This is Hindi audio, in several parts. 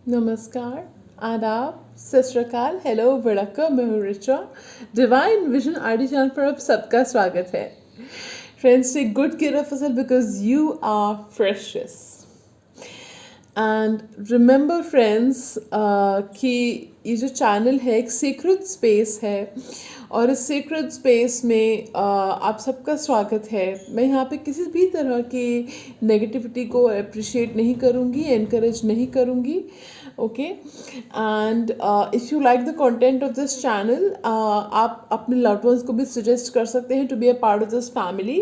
नमस्कार, आदाब, सत श्री अकाल, हेलो, वड़क्कम, मैं हूँ Richa. Divine vision RD channel पर आप सबका स्वागत है। Friends, take good care of yourself because you are precious. And remember friends कि ये जो चैनल है एक सीक्रेट स्पेस है और इस सीक्रेट स्पेस में आप सबका स्वागत है। मैं यहाँ पे किसी भी तरह की नेगेटिविटी को अप्रिशिएट नहीं करूँगी, एनकरेज नहीं करूँगी। Okay, and if you like the content of this channel, आप अपने लव्ड वंस को भी सजेस्ट कर सकते हैं to be a part of this family.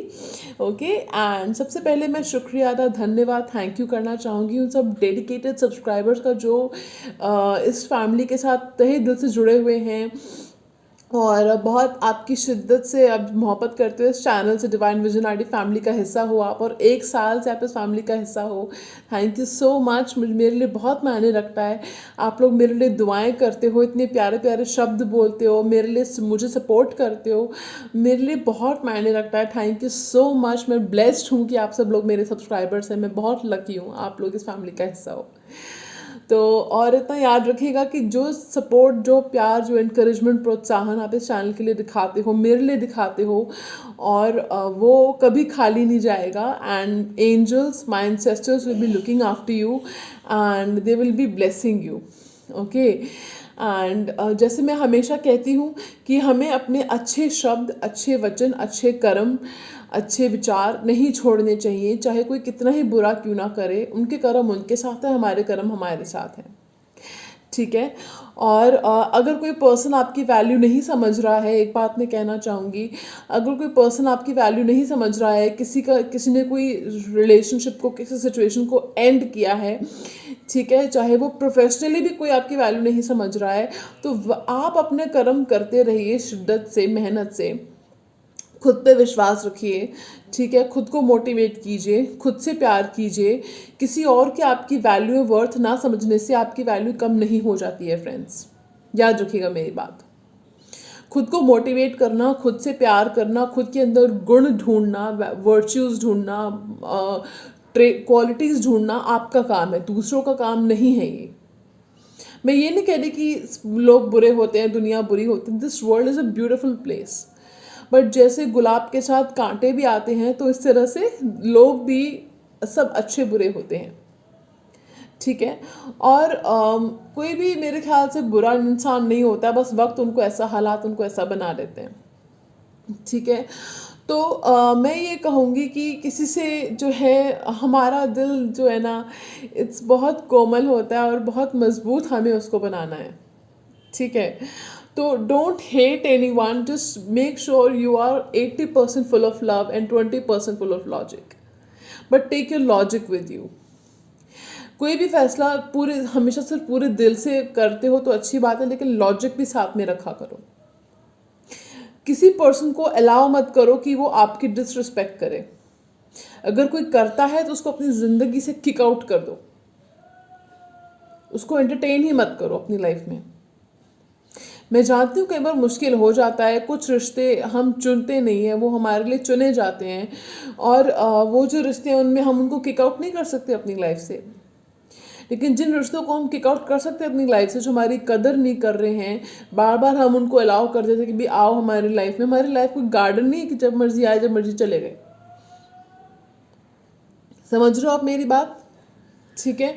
Okay, and सबसे पहले मैं शुक्रिया अदा, धन्यवाद, थैंक यू करना चाहूँगी उन सब डेडिकेटेड सब्सक्राइबर्स का जो इस फैमिली के साथ तहे दिल से जुड़े हुए हैं और बहुत आपकी शिद्दत से अब मोहब्बत करते हो इस चैनल से। डिवाइन विजन आरडी फैमिली का हिस्सा हो आप और 1 साल से आप इस फैमिली का हिस्सा हो। Thank you so much. मेरे लिए बहुत मायने रखता है। आप लोग मेरे लिए दुआएं करते हो, इतने प्यारे प्यारे शब्द बोलते हो, मेरे लिए मुझे सपोर्ट करते हो, मेरे लिए बहुत मायने रखता है। Thank you so much. मैं ब्लेस्ड हूँ कि आप सब लोग मेरे सब्सक्राइबर्स हैं। मैं बहुत लकी हूँ आप लोग इस फैमिली का हिस्सा हो। तो और इतना याद रखिएगा कि जो सपोर्ट, जो प्यार, जो इनकरेजमेंट, प्रोत्साहन आप इस चैनल के लिए दिखाते हो, मेरे लिए दिखाते हो, और वो कभी खाली नहीं जाएगा। And angels, my ancestors will be looking after you and they will be blessing you. Okay, and जैसे मैं हमेशा कहती हूँ कि हमें अपने अच्छे शब्द, अच्छे वचन, अच्छे कर्म, अच्छे विचार नहीं छोड़ने चाहिए, चाहे कोई कितना ही बुरा क्यों ना करे। उनके कर्म उनके साथ है, हमारे कर्म हमारे साथ हैं। ठीक है। और अगर कोई पर्सन आपकी वैल्यू नहीं समझ रहा है, एक बात मैं कहना चाहूँगी, अगर कोई पर्सन आपकी वैल्यू नहीं समझ रहा है, किसी ने कोई रिलेशनशिप को, किसी सिचुएशन को एंड किया है, ठीक है, चाहे वो प्रोफेशनली भी कोई आपकी वैल्यू नहीं समझ रहा है, तो आप अपने कर्म करते रहिए शिद्दत से, मेहनत से। खुद पे विश्वास रखिए, ठीक है, खुद को मोटिवेट कीजिए, खुद से प्यार कीजिए। किसी और की आपकी वैल्यू वर्थ ना समझने से आपकी वैल्यू कम नहीं हो जाती है फ्रेंड्स। याद रखिएगा मेरी बात। खुद को मोटिवेट करना, खुद से प्यार करना, खुद के अंदर गुण ढूंढना, वर्च्यूज ढूंढना, क्वालिटीज ढूंढना आपका काम है, दूसरों का काम नहीं है ये। मैं ये नहीं कह रही कि लोग बुरे होते हैं, दुनिया बुरी होती है। This world is a beautiful place, but जैसे गुलाब के साथ कांटे भी आते हैं, तो इस तरह से लोग भी सब अच्छे बुरे होते हैं। ठीक है। और कोई भी मेरे ख्याल से बुरा इंसान नहीं होता, बस वक्त उनको ऐसा, हालात उनको ऐसा बना देते हैं। ठीक है। तो मैं ये कहूँगी कि किसी से जो है, हमारा दिल जो है ना, इट्स बहुत कोमल होता है और बहुत मजबूत हमें उसको बनाना है। ठीक है। तो don't hate anyone, just make sure you are 80% full of love and 20% full of logic, but take your logic with you. कोई भी फैसला पूरे, हमेशा सिर्फ पूरे दिल से करते हो तो अच्छी बात है, लेकिन लॉजिक भी साथ में रखा करो। किसी पर्सन को अलाउ मत करो कि वो आपकी डिसरिस्पेक्ट करे। अगर कोई करता है तो उसको अपनी ज़िंदगी से किक आउट कर दो, उसको एंटरटेन ही मत करो अपनी लाइफ में। मैं जानती हूँ कई बार मुश्किल हो जाता है, कुछ रिश्ते हम चुनते नहीं हैं, वो हमारे लिए चुने जाते हैं, और वो जो रिश्ते हैं उनमें हम उनको किक आउट नहीं कर सकते अपनी लाइफ से। लेकिन जिन रिश्तों को हम किक आउट कर सकते हैं अपनी लाइफ से, जो हमारी कदर नहीं कर रहे हैं, बार बार हम उनको अलाउ कर देते हैं कि भी आओ हमारी लाइफ में। हमारी लाइफ कोई गार्डन नहीं है कि जब मर्जी आए, जब मर्जी चले गए। समझ रहे हो आप मेरी बात? ठीक है।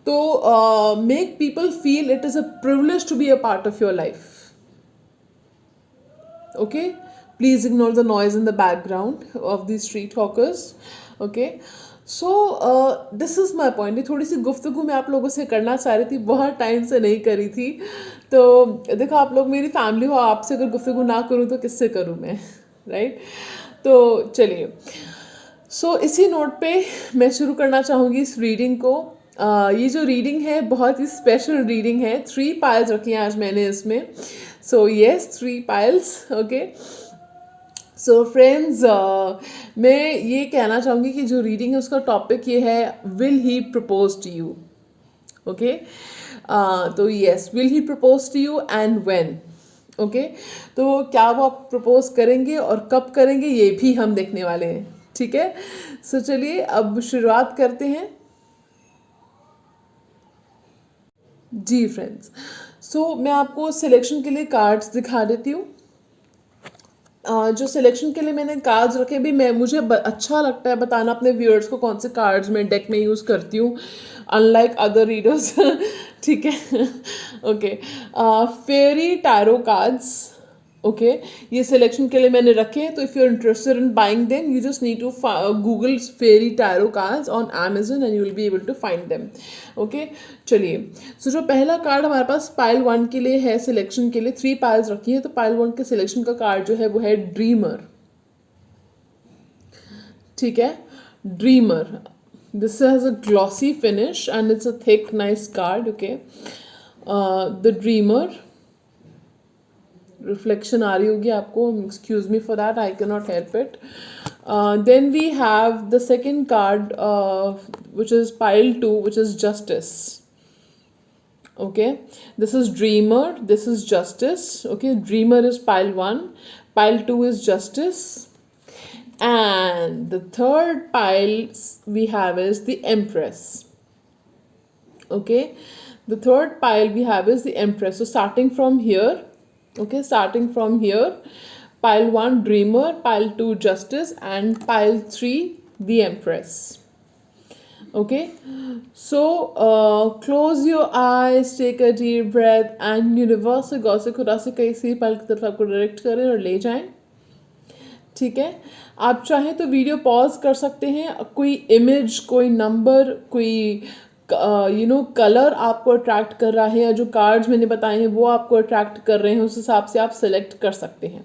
तो make people feel it is a privilege to be a part of your life. Okay, please ignore the noise in the background of these street hawkers. Okay, so this is my point. ये थोड़ी सी गुफ्तगू मैं आप लोगों से करना चाह रही थी, बहुत टाइम से नहीं करी थी। तो देखो, आप लोग मेरी फैमिली हो, आपसे अगर गुफ्तगू ना करूँ तो किससे करूँ मैं, राइट? तो चलिए, इसी नोट पे मैं शुरू करना चाहूँगी इस रीडिंग को। ये जो रीडिंग है बहुत ही स्पेशल रीडिंग है। 3 पायल्स रखी हैं आज मैंने इसमें। So yes, 3 piles. Okay, so friends, मैं ये कहना चाहूँगी कि जो रीडिंग है उसका टॉपिक ये है, will he propose to you. Okay, तो yes, will he propose to you and when. Okay, तो क्या वो आप प्रपोज करेंगे और कब करेंगे, ये भी हम देखने वाले हैं। ठीक है। चलिए अब शुरुआत करते हैं। जी फ्रेंड्स, सो मैं आपको सिलेक्शन के लिए कार्ड्स दिखा देती हूँ। जो सिलेक्शन के लिए मैंने कार्ड्स रखे भी, मैं मुझे अच्छा लगता है बताना अपने व्यूअर्स को कौन से कार्ड्स मैं डेक में यूज़ करती हूँ, अनलाइक अदर रीडर्स। ठीक है। Okay, fairy tarot cards. Okay, ये सिलेक्शन के लिए मैंने रखे हैं, तो if you are interested in buying them you just need to Google fairy tarot cards on Amazon and you will be able to find them. Okay, चलिए, सो जो पहला कार्ड हमारे पास पाइल 1 के लिए है, सिलेक्शन के लिए 3 पाइल्स रखी है, तो पाइल 1 के सिलेक्शन का कार्ड जो है वो है ड्रीमर। ठीक है, dreamer, this has a glossy finish and it's a thick nice card. Okay, the dreamer, reflection आ रही होगी आपको, excuse me for that, I can not help it. Then we have the second card which is pile 2 which is justice. Okay, this is dreamer, this is justice. Okay, dreamer is pile 1, pile 2 is justice, and the third pile we have is the empress. Okay, the third pile we have is the empress. So starting from here, okay, starting from here, pile 1 dreamer, pile 2 justice, and pile 3 the empress. Okay, so close your eyes, take a deep breath, and universe से गौ से खुदा से कई सी पल की तरफ आपको डायरेक्ट करें और ले जाएं। ठीक है, आप चाहें तो वीडियो पॉज कर सकते हैं, कोई इमेज, कोई नंबर, कोई कलर आपको अट्रैक्ट कर रहा है, या जो कार्ड्स मैंने बताए हैं वो आपको अट्रैक्ट कर रहे हैं, उस हिसाब से आप सेलेक्ट कर सकते हैं।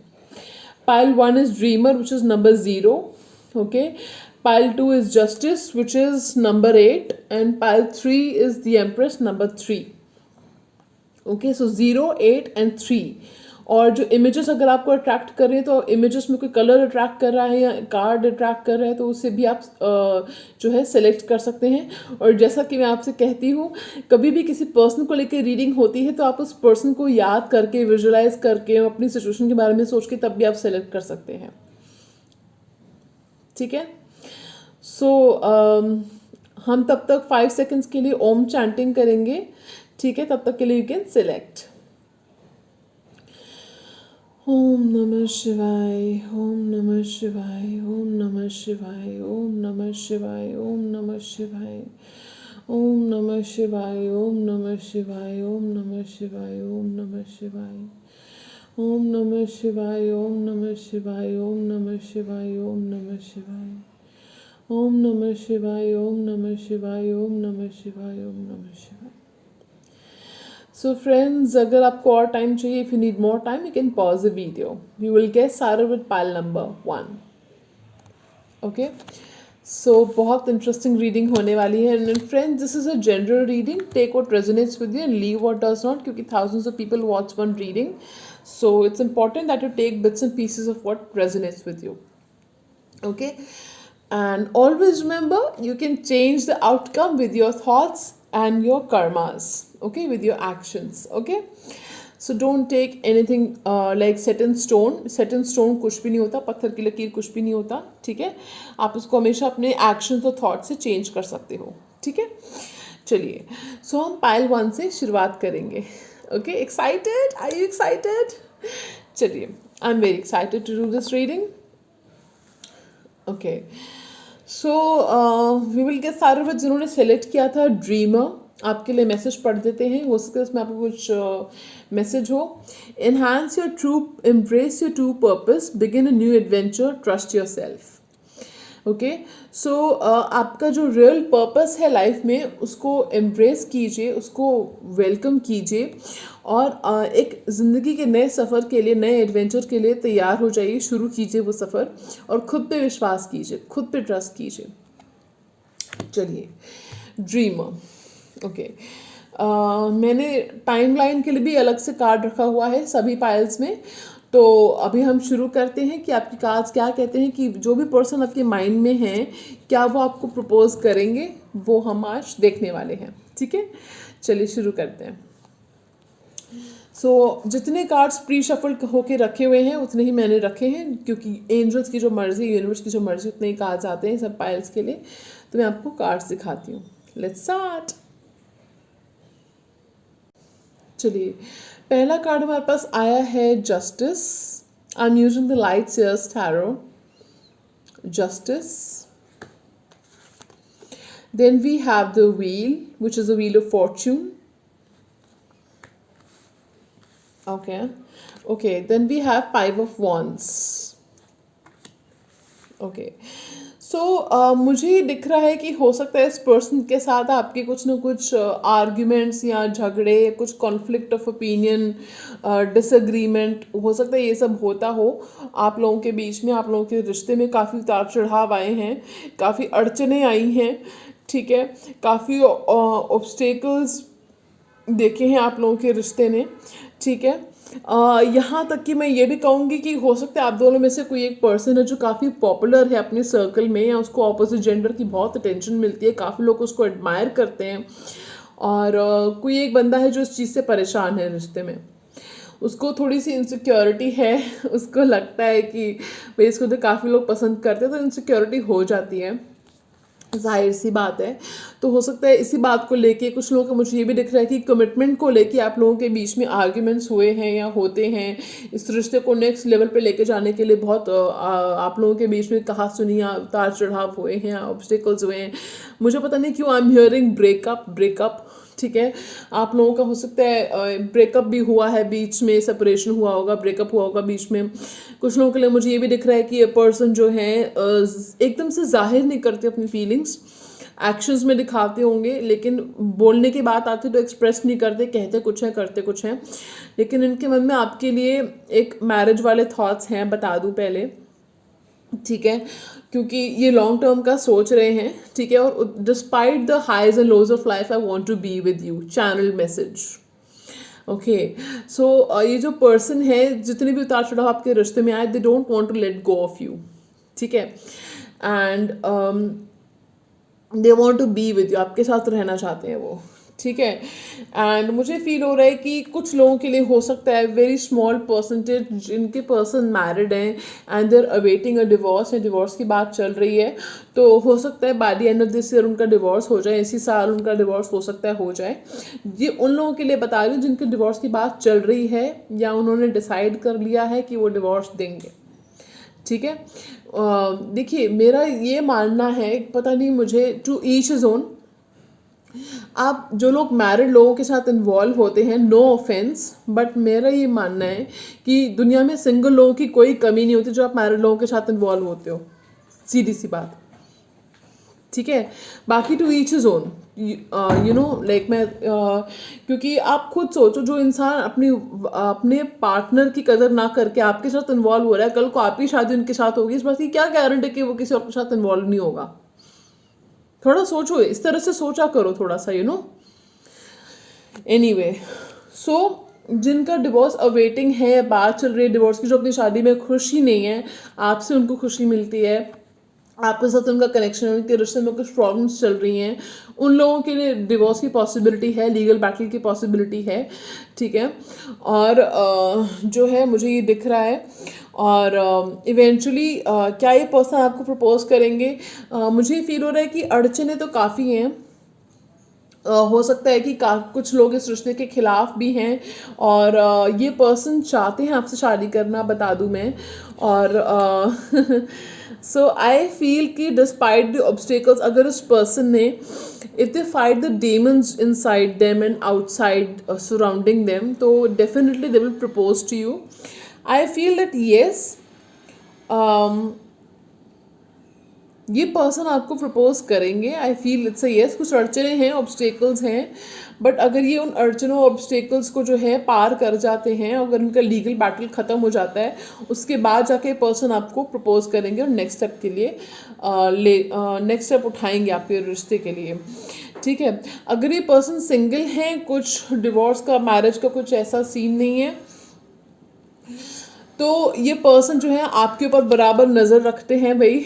Pile 1 is dreamer, which is number 0. Okay, pile 2 is justice, which is number 8, and pile 3 is the empress, number 3. Okay, so 0, 8 and 3. और जो इमेजेस अगर आपको अट्रैक्ट कर रहे हैं, तो इमेजेस में कोई कलर अट्रैक्ट कर रहा है या कार्ड अट्रैक्ट कर रहा है, तो उससे भी आप जो है सेलेक्ट कर सकते हैं। और जैसा कि मैं आपसे कहती हूँ, कभी भी किसी पर्सन को लेकर रीडिंग होती है तो आप उस पर्सन को याद करके, विजुलाइज करके, अपनी सिचुएशन के बारे में सोच के तब भी आप सेलेक्ट कर सकते हैं। ठीक है, सो हम तब तक 5 सेकेंड्स के लिए ओम चैंटिंग करेंगे। ठीक है, तब तक के लिए यू कैन सिलेक्ट। ओम नमः शिवाय, ओम नमः शिवाय, ओम नमः शिवाय, ओम नमः शिवाय, ओम नमः शिवाय, ओम नमः शिवाय, ओम नमः शिवाय, ओम नमः शिवाय, ओम नमः शिवाय, ओम नमः शिवाय, ओम नमः शिवाय, ओम नमः शिवाय, ओम नमः शिवाय, ओम नमः शिवाय, ओम नमः शिवाय, ओम नमः शिवाय, ओम नमः शिवाय। सो फ्रेंड्स, अगर आपको और टाइम चाहिए, if you need more time you can pause the video, you will get सारा with pile number 1। Okay, so बहुत इंटरेस्टिंग रीडिंग होने वाली है। And friends, this is a general reading, take what resonates with you and leave what does not, क्योंकि thousands of people watch one reading, so it's important that you take bits and pieces of what resonates with you. Okay, and always remember, you can change the outcome with your thoughts and your karmas. Okay, with your actions. Okay, so don't take anything like set in stone. Set in stone कुछ भी नहीं होता, पत्थर की लकीर कुछ भी नहीं होता। ठीक है, आप उसको हमेशा अपने एक्शंस और थॉट से चेंज कर सकते हो। ठीक है, चलिए, सो हम पाइल 1 से शुरुआत करेंगे। Okay, excited? Are you excited? चलिए, I am very excited to do this reading. Okay, so we will get सारे वर्ड जिन्होंने सेलेक्ट किया था ड्रीमर, आपके लिए मैसेज पढ़ देते हैं, हो सकता है उसमें आपको कुछ मैसेज हो। Enhance your true, embrace your true purpose, begin a new adventure, trust your self. Okay, so आपका जो रियल पर्पस है लाइफ में, उसको एम्ब्रेस कीजिए, उसको वेलकम कीजिए, और एक ज़िंदगी के नए सफ़र के लिए, नए एडवेंचर के लिए तैयार हो जाइए, शुरू कीजिए वो सफ़र, और खुद पे विश्वास कीजिए, खुद पे ट्रस्ट कीजिए। चलिए, ड्रीमर। ओके, मैंने टाइमलाइन के लिए भी अलग से कार्ड रखा हुआ है सभी पाइल्स में, तो अभी हम शुरू करते हैं कि आपके कार्ड्स क्या कहते हैं, कि जो भी पर्सन आपके माइंड में है, क्या वो आपको प्रपोज करेंगे, वो हम आज देखने वाले हैं। ठीक है, चलिए शुरू करते हैं। सो जितने कार्ड्स प्री शफल होके रखे हुए हैं उतने ही मैंने रखे हैं, क्योंकि एंजल्स की जो मर्जी, यूनिवर्स की जो मर्जी, उतने ही कार्ड्स आते हैं सब पाइल्स के लिए। तो मैं आपको कार्ड्स दिखाती हूँ। Let's start. चलिए, पहला कार्ड हमारे पास आया है justice. I am using the light shares tarot. Justice. Then we have the wheel, which is the wheel of fortune. Okay. Okay. Then we have five of wands. Okay. सो मुझे ये दिख रहा है कि हो सकता है इस पर्सन के साथ आपके कुछ ना कुछ आर्ग्यूमेंट्स या झगड़े, कुछ कॉन्फ्लिक्ट ऑफ ओपिनियन, डिसएग्रीमेंट, हो सकता है ये सब होता हो आप लोगों के बीच में. आप लोगों के रिश्ते में काफ़ी उतार चढ़ाव आए हैं, काफ़ी अड़चने आई हैं. ठीक है, काफ़ी ऑब्स्टेकल्स देखे हैं आप लोगों के रिश्ते ने. ठीक है, यहाँ तक कि मैं ये भी कहूँगी कि हो सकता है आप दोनों में से कोई एक पर्सन है जो काफ़ी पॉपुलर है अपने सर्कल में, या उसको ऑपोजिट जेंडर की बहुत अटेंशन मिलती है, काफ़ी लोग उसको एडमायर करते हैं. और कोई एक बंदा है जो इस चीज़ से परेशान है रिश्ते में. उसको थोड़ी सी इनसिक्योरिटी है. उसको लगता है कि भाई इसको तो काफ़ी लोग पसंद करते हैं, तो इनसिक्योरिटी हो जाती है, जाहिर सी बात है. तो हो सकता है इसी बात को लेके कुछ लोगों को, मुझे ये भी दिख रहा है कि कमिटमेंट को लेके आप लोगों के बीच में आर्ग्यूमेंट्स हुए हैं या होते हैं. इस रिश्ते को नेक्स्ट लेवल पे लेके जाने के लिए बहुत आप लोगों के बीच में कहा सुनिया उतार चढ़ाव हुए हैं, ऑब्स्टिकल्स हुए हैं. मुझे पता नहीं क्यों आई एम हियरिंग ब्रेकअप ब्रेकअप. ठीक है, आप लोगों का हो सकता है ब्रेकअप भी हुआ है बीच में, सेपरेशन हुआ होगा, ब्रेकअप हुआ होगा बीच में. कुछ लोगों के लिए मुझे ये भी दिख रहा है कि ये पर्सन जो है एकदम से जाहिर नहीं करते अपनी फीलिंग्स, एक्शंस में दिखाते होंगे, लेकिन बोलने की बात आती तो एक्सप्रेस नहीं करते, कहते कुछ है करते कुछ हैं. लेकिन इनके मन में आपके लिए एक मैरिज वाले थॉट्स हैं, बता दूं पहले. ठीक है, क्योंकि ये लॉन्ग टर्म का सोच रहे हैं. ठीक है, और despite the highs and lows of life I want to be with you. Channel message. Okay, so ये जो पर्सन है, जितने भी उतार चढ़ाव आपके रिश्ते में आए, they don't want to let go of you. ठीक है, and they want to be with you. आपके साथ रहना चाहते हैं वो. ठीक है, एंड मुझे फील हो रहा है कि कुछ लोगों के लिए हो सकता है वेरी स्मॉल परसेंटेज जिनके पर्सन मैरिड हैं and there awaiting a divorce, या डिवोर्स की बात चल रही है, तो हो सकता है bye the end of this year उनका डिवोर्स हो जाए. इसी साल उनका डिवोर्स हो सकता है हो जाए. ये उन लोगों के लिए बता रही हूँ जिनके डिवोर्स की बात चल रही है, या उन्होंने डिसाइड कर लिया है कि वो डिवोर्स देंगे. ठीक है, देखिए मेरा ये मानना है, पता नहीं मुझे, टू ईच इज ओन. आप जो लोग मैरिड लोगों के साथ इन्वॉल्व होते हैं, नो ऑफेंस, बट मेरा ये मानना है कि दुनिया में सिंगल लोगों की कोई कमी नहीं होती जो आप मैरिड लोगों के साथ इन्वॉल्व होते हो. सीधी सी बात. ठीक है, बाकी to each his own. You know like मैं क्योंकि आप खुद सोचो, जो इंसान अपने पार्टनर की कदर ना करके आपके साथ इन्वॉल्व हो रहा है, कल को आपकी शादी उनके साथ होगी, इस बात की क्या गारंटी कि वो किसी और के साथ इन्वॉल्व नहीं होगा. थोड़ा सोचो, इस तरह से सोचा करो थोड़ा सा, यू नो. एनीवे, सो जिनका डिवोर्स अवेटिंग है, बात चल रही है डिवोर्स की, जो अपनी शादी में खुशी नहीं है, आपसे उनको खुशी मिलती है, आपके साथ उनका कनेक्शन, उनके रिश्ते में कुछ प्रॉब्लम्स चल रही हैं, उन लोगों के लिए डिवोर्स की पॉसिबिलिटी है, लीगल बैटल की पॉसिबिलिटी है. ठीक है, और जो है मुझे ये दिख रहा है. और इवेंचुअली क्या ये पर्सन आपको प्रपोज करेंगे? मुझे फील हो रहा है कि अड़चने तो काफ़ी हैं. हो सकता है कि कुछ लोग इस रिश्ते के खिलाफ भी हैं, और ये पर्सन चाहते हैं आपसे शादी करना, बता दूं मैं. और सो आई फील कि डिस्पाइट द ऑब्स्टेकल्स, अगर उस पर्सन ने, if they fight the demons inside them and outside surrounding them, तो definitely they will propose to you. I feel that yes, ये पर्सन आपको प्रपोज करेंगे. I feel it's a yes. कुछ अड़चने हैं, ऑब्स्टेकल्स हैं, बट अगर ये उन अड़चनों ऑब्स्टेकल्स को जो है पार कर जाते हैं, अगर उनका लीगल बैटल ख़त्म हो जाता है, उसके बाद जाके पर्सन आपको प्रपोज करेंगे और नेक्स्ट स्टेप के लिए नेक्स्ट स्टेप उठाएंगे आपके रिश्ते के लिए. ठीक है, अगर ये पर्सन सिंगल हैं, कुछ डिवोर्स का, मैरिज का कुछ ऐसा सीन नहीं है, तो ये पर्सन जो है आपके ऊपर बराबर नज़र रखते हैं भाई.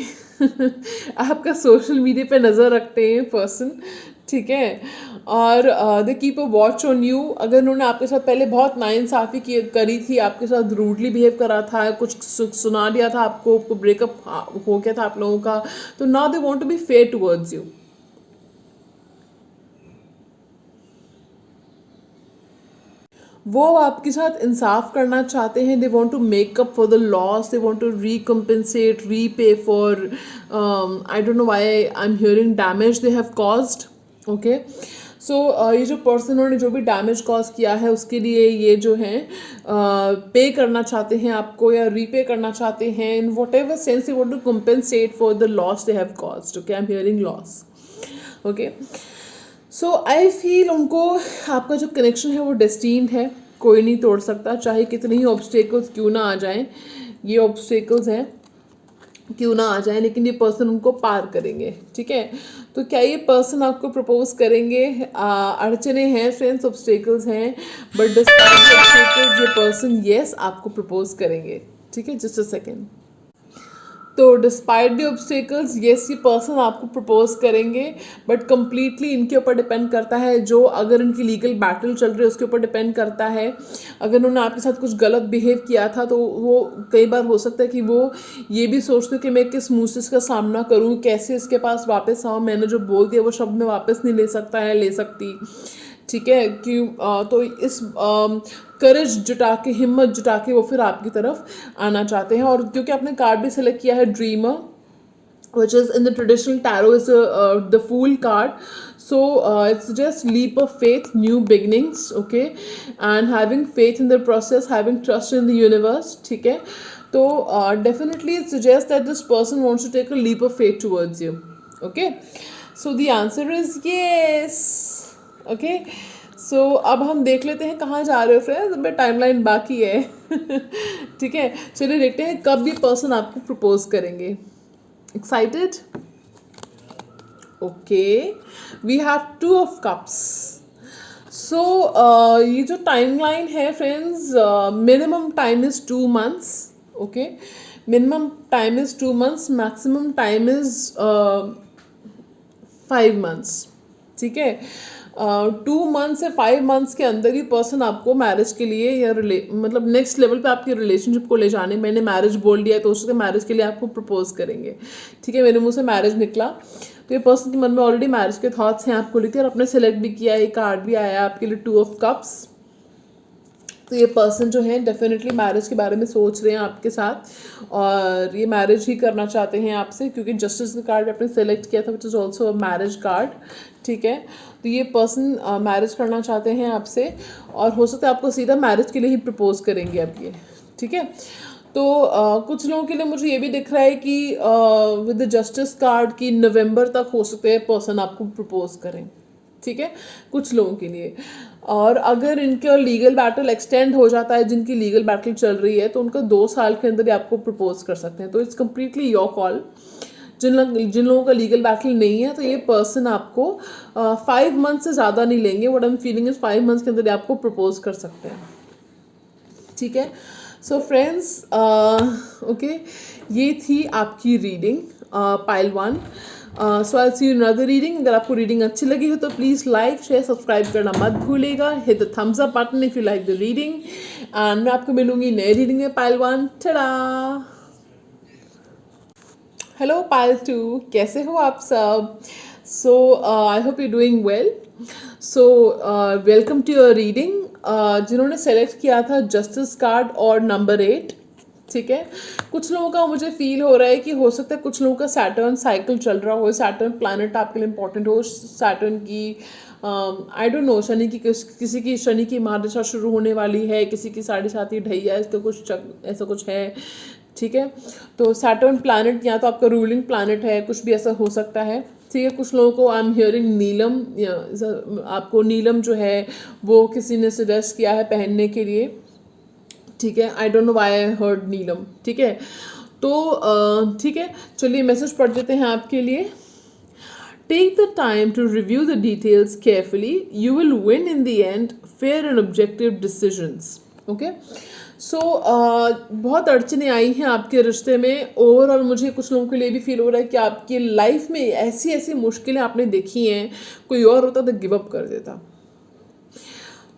आपका सोशल मीडिया पे नज़र रखते हैं पर्सन. ठीक है, और they keep a watch on you. अगर उन्होंने आपके साथ पहले बहुत नाइंसाफ़ी करी थी, आपके साथ रूडली बिहेव करा था, कुछ सुना दिया था आपको ब्रेकअप हो गया था आप लोगों का, तो now they want to be fair towards you. वो आपके साथ इंसाफ करना चाहते हैं. They want to make up for the loss, they want to recompensate, repay for, I don't know why I am hearing damage they have caused. Okay, so ये जो पर्सन ने जो भी डैमेज कॉज किया है उसके लिए ये जो है पे करना चाहते हैं आपको, या रीपे करना चाहते हैं. In whatever sense they want to compensate for the loss they have caused. Okay, I am hearing loss. Okay, so I feel उनको आपका जो कनेक्शन है वो डेस्टीन्ड है, कोई नहीं तोड़ सकता, चाहे कितने ही ऑब्स्टेकल्स क्यों ना आ जाएं. ये ऑब्स्टेकल्स हैं क्यों ना आ जाए, लेकिन ये पर्सन उनको पार करेंगे. ठीक है, तो क्या ये पर्सन आपको प्रपोज करेंगे? अड़चने हैं फ्रेंड्स, ऑब्स्टेकल्स हैं, बट डिस्पाइट ऑब्स्टेकल्स ये पर्सन येस आपको प्रपोज करेंगे. ठीक है, जस्ट अ सेकेंड. तो डिस्पाइट द ऑब्स्टेकल्स येस ये पर्सन आपको प्रपोज करेंगे, बट कम्प्लीटली इनके ऊपर डिपेंड करता है. जो अगर इनकी लीगल बैटल चल रही है उसके ऊपर डिपेंड करता है. अगर उन्होंने आपके साथ कुछ गलत बिहेव किया था तो वो कई बार हो सकता है कि वो ये भी सोचते हो कि मैं किस मुँह से इसका सामना करूँ, कैसे इसके पास वापस आऊँ, मैंने जो बोल दिया वो शब्द में वापस नहीं ले सकता है, ले सकती. ठीक है, कि तो इस करेज जुटा के, हिम्मत जुटा के वो फिर आपकी तरफ आना चाहते हैं. और क्योंकि आपने कार्ड भी सेलेक्ट किया है dreamer, which is in the traditional tarot is the fool card. So it's just leap of faith, new beginnings. Okay, and having faith in the process, having trust in the universe. ठीक है, तो definitely it suggests that this person wants to take a leap of faith towards you. Okay, so the answer is yes. Okay, so अब हम देख लेते हैं कहाँ जा रहे हो फ्रेंड्स, अभी टाइमलाइन बाकी है. ठीक है, चलिए देखते हैं कब ये पर्सन आपको प्रपोज करेंगे. Excited? Okay, we have two of cups. So ये जो टाइमलाइन है friends, minimum time is 2 months. Okay, minimum time is 2 months, maximum time is 5 months. ठीक है, 2 months से 5 months के अंदर ही पर्सन आपको मैरिज के लिए या मतलब नेक्स्ट लेवल पे आपकी रिलेशनशिप को ले जाने, मैंने मैरिज बोल दिया है तो उसके मैरिज के लिए आपको प्रपोज करेंगे. ठीक है, मेरे मुंह से मैरिज निकला तो ये पर्सन के मन में ऑलरेडी मैरिज के थॉट्स हैं आपको लेकर, और आपने सेलेक्ट भी किया है, कार्ड भी आया आपके लिए 2 of cups. तो ये पर्सन जो है डेफिनेटली मैरिज के बारे में सोच रहे हैं आपके साथ, और ये मैरिज ही करना चाहते हैं आपसे, क्योंकि जस्टिस का कार्ड आपने सेलेक्ट किया था, which is also a marriage card. ठीक है, तो ये पर्सन मैरिज करना चाहते हैं आपसे, और हो सकता है आपको सीधा मैरिज के लिए ही प्रपोज करेंगे अब ये. ठीक है, तो कुछ लोगों के लिए मुझे ये भी दिख रहा है कि विद द जस्टिस कार्ड की नवंबर तक हो सकता है पर्सन आपको प्रपोज करें. ठीक है, कुछ लोगों के लिए. और अगर इनका लीगल बैटल एक्सटेंड हो जाता है, जिनकी लीगल बैटल चल रही है, तो उनका 2 साल के अंदर ही आपको प्रपोज कर सकते हैं. तो इट्स कम्प्लीटली योर कॉल. जिन लोगों का लीगल बैटल नहीं है, तो ये पर्सन आपको 5 months से ज़्यादा नहीं लेंगे. What I am feeling is 5 months के अंदर आपको प्रपोज कर सकते हैं. ठीक है, सो फ्रेंड्स, ओके, ये थी आपकी reading pile 1. So I see you in another reading. अगर आपको रीडिंग अच्छी लगी हो तो प्लीज़ लाइक, शेयर, सब्सक्राइब करना मत भूलेगा. Hit the thumbs up button if you like the reading. And मैं आपको मिलूंगी नए रीडिंग में पाइल 1. टडा. हेलो पाइल 2, कैसे हो आप सब? So I hope you doing well. So welcome to your reading. जिन्होंने सेलेक्ट किया था जस्टिस कार्ड और नंबर 8. ठीक है, कुछ लोगों का मुझे फील हो रहा है कि हो सकता है कुछ लोगों का सैटर्न साइकिल चल रहा हो, सैटर्न प्लैनेट आपके लिए इंपॉर्टेंट हो, सैटर्न की आई डोंट नो, शनि की किसी की शनि की महादशा शुरू होने वाली है, किसी की 7.5 ढैया, इसका कुछ ऐसा कुछ है. ठीक है, तो सैटर्न प्लैनेट या तो आपका रूलिंग प्लैनेट है, कुछ भी ऐसा हो सकता है. ठीक है, कुछ लोगों को आई एम हियरिंग नीलम, आपको नीलम जो है वो किसी ने सजेस्ट किया है पहनने के लिए. ठीक है, I don't know why I heard Neelam. ठीक है, तो ठीक है, चलिए मैसेज पढ़ देते हैं आपके लिए. Take the time to review the details carefully, you will win in the end fair and objective decisions. Okay, so बहुत अड़चने आई हैं आपके रिश्ते में. ओवरऑल मुझे कुछ लोगों के लिए भी फील हो रहा है कि आपकी लाइफ में ऐसी ऐसी मुश्किलें आपने देखी हैं, कोई और होता तो गिव अप कर देता.